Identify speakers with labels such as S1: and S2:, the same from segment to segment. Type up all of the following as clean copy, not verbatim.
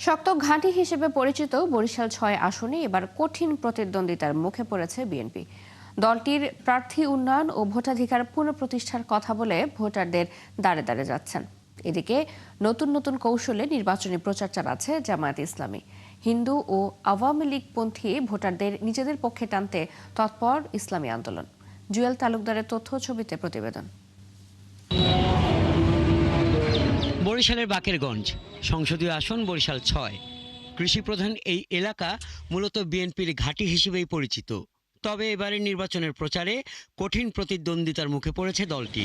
S1: শক্ত ঘাঁটি হিসেবে পরিচিত বরিশাল ৬ আসনে এবার কঠিন প্রতিদ্বন্দ্বিতার মুখে পড়েছে বিএনপি। দলটির প্রার্থী উন্নয়ন ও ভোটাধিকার পুনঃপ্রতিষ্ঠার কথা বলে ভোটারদের দ্বারে দ্বারে যাচ্ছেন। এদিকে নতুন নতুন কৌশলে নির্বাচনী প্রচার চালাচ্ছে জামায়াতে ইসলামী। হিন্দু ও আওয়ামী লীগপন্থী ভোটারদের নিজেদের পক্ষে টানতে তৎপর ইসলামী আন্দোলন। জুয়েল তালুকদারের তথ্য ছবিতে প্রতিবেদন।
S2: বরিশালের বাকেরগঞ্জ সংসদীয় আসন বরিশাল ৬। কৃষিপ্রধান এই এলাকা মূলত বিএনপির ঘাঁটি হিসেবেই পরিচিত। তবে এবারের নির্বাচনের প্রচারে কঠিন প্রতিদ্বন্দ্বিতার মুখে পড়েছে দলটি।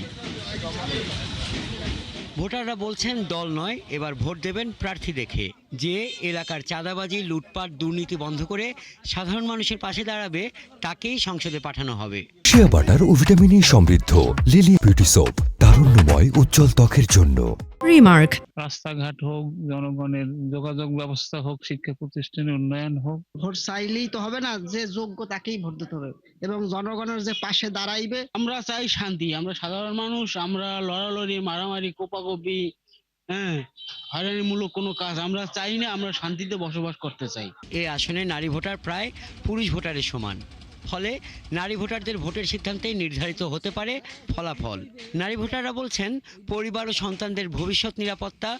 S2: ভোটাররা বলছেন দল নয়, এবার ভোট দেবেন প্রার্থী দেখে, যে এলাকার চাঁদাবাজি, লুটপাট, দুর্নীতি বন্ধ করে সাধারণ মানুষের পাশে দাঁড়াবে তাকেই সংসদে পাঠানো হবে।
S3: শিয়া বাটার ও ভিটামিন সমৃদ্ধ লিলি বিউটি সোপ, তারুণ্যময় উজ্জ্বল ত্বকের জন্য।
S4: রিমার্ক।
S5: রাস্তাঘাট হোক, জনগণের যোগাযোগ ব্যবস্থা হোক, শিক্ষা প্রতিষ্ঠানের উন্নয়ন হোক।
S6: ভোট চাইলেই তো হবে না, যে যোগ্য তাকেই ভোট দিতে হবে এবং জনগণের যে পাশে দাঁড়াইবে।
S7: আমরা চাই শান্তি, আমরা সাধারণ মানুষ, আমরা লড়ালড়ি, মারামারি, কোপাকুপি, হয়রানিমূলক কোনো কাজ আমরা চাই না। আমরা শান্তিতে বসবাস করতে চাই।
S2: এই আসনে নারী ভোটার প্রায় পুরুষ ভোটারের সমান, ফলে নারী ভোটারদের ভোটের সিদ্ধান্তেই নির্ধারিত হতে পারে ফলাফল। নারী ভোটাররা বলছেন পরিবার ও সন্তানদের ভবিষ্যৎ নিরাপত্তা,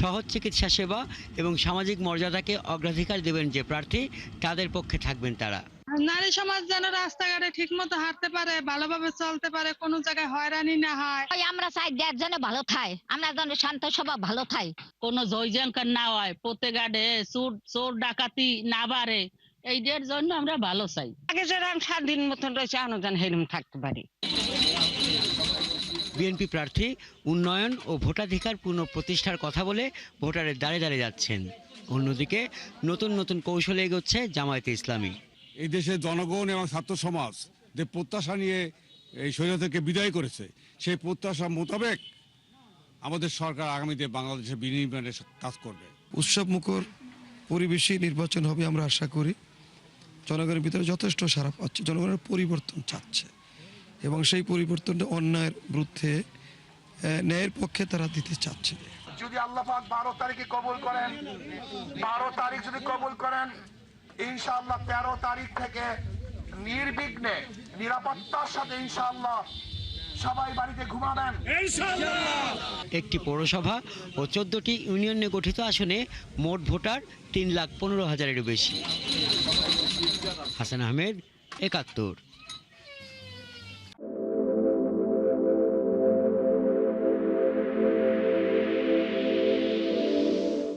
S2: সহজ চিকিৎসা সেবা এবং সামাজিক মর্যাদাকে অগ্রাধিকার দেবেন যে প্রার্থী, তাদের পক্ষে থাকবেন তারা।
S8: নারী সমাজ যেন রাস্তাঘাটে ঠিক মতো হাঁটতে পারে, ভালোভাবে চলতে পারে, কোনো জায়গায় হয়রানি না হয়।
S9: আমরা চাই দেশ যেন ভালো থাকে, আমরা যেন শান্ত স্বভাব ভালো থাকে,
S7: কোনো জয়জনকার না হয়, প্রত্যেকটা চোর ডাকাতি না বাড়ে, এইটার জন্য আমরা ভালো চাই।
S8: আগে যেরকম স্বাধীন মতন রয়েছে অনুদান হেরম থাকতে পারি।
S2: বিএনপি প্রার্থী উন্নয়ন ও ভোটাধিকার পুনঃপ্রতিষ্ঠার কথা বলে ভোটারের দ্বারে দ্বারে যাচ্ছেন। অন্যদিকে নতুন নতুন কৌশলে এগোচ্ছে জামায়াতে ইসলামী।
S10: এই দেশের জনগণ এবং ছাত্র সমাজ যে প্রত্যাশা নিয়ে এই স্বৈরাচারকে বিদায় করেছে, সেই প্রত্যাশা মোতাবেক আমাদের সরকার আগামীতে বাংলাদেশে বিনির্মাণের কাজ করবে।
S11: উৎসব মুখর পরিবেশে নির্বাচন হবে আমরা আশা করি। জনগণের ভিতরে যথেষ্ট সাড়া পাচ্ছে, জনগণের পরিবর্তন চাচ্ছে এবং সেই পরিবর্তনটা অন্যায়ের বিরুদ্ধে ন্যায়ের পক্ষে তারা দিতে চাচ্ছে।
S12: যদি আল্লাহ পাক 12 তারিখে কবুল করেন, 12 তারিখ যদি কবুল করেন, ইনশাআল্লাহ 13 তারিখ থেকে নির্বিঘ্নে নিরাপত্তার সাথে ইনশাআল্লাহ সবাই বাড়িতে ঘুমাবেন ইনশাআল্লাহ।
S2: একটি পৌরসভা ও 14টি ইউনিয়নে গঠিত আসনে মোট ভোটার 3,15,000-এরও বেশি। হাসান আহমেদ, 71।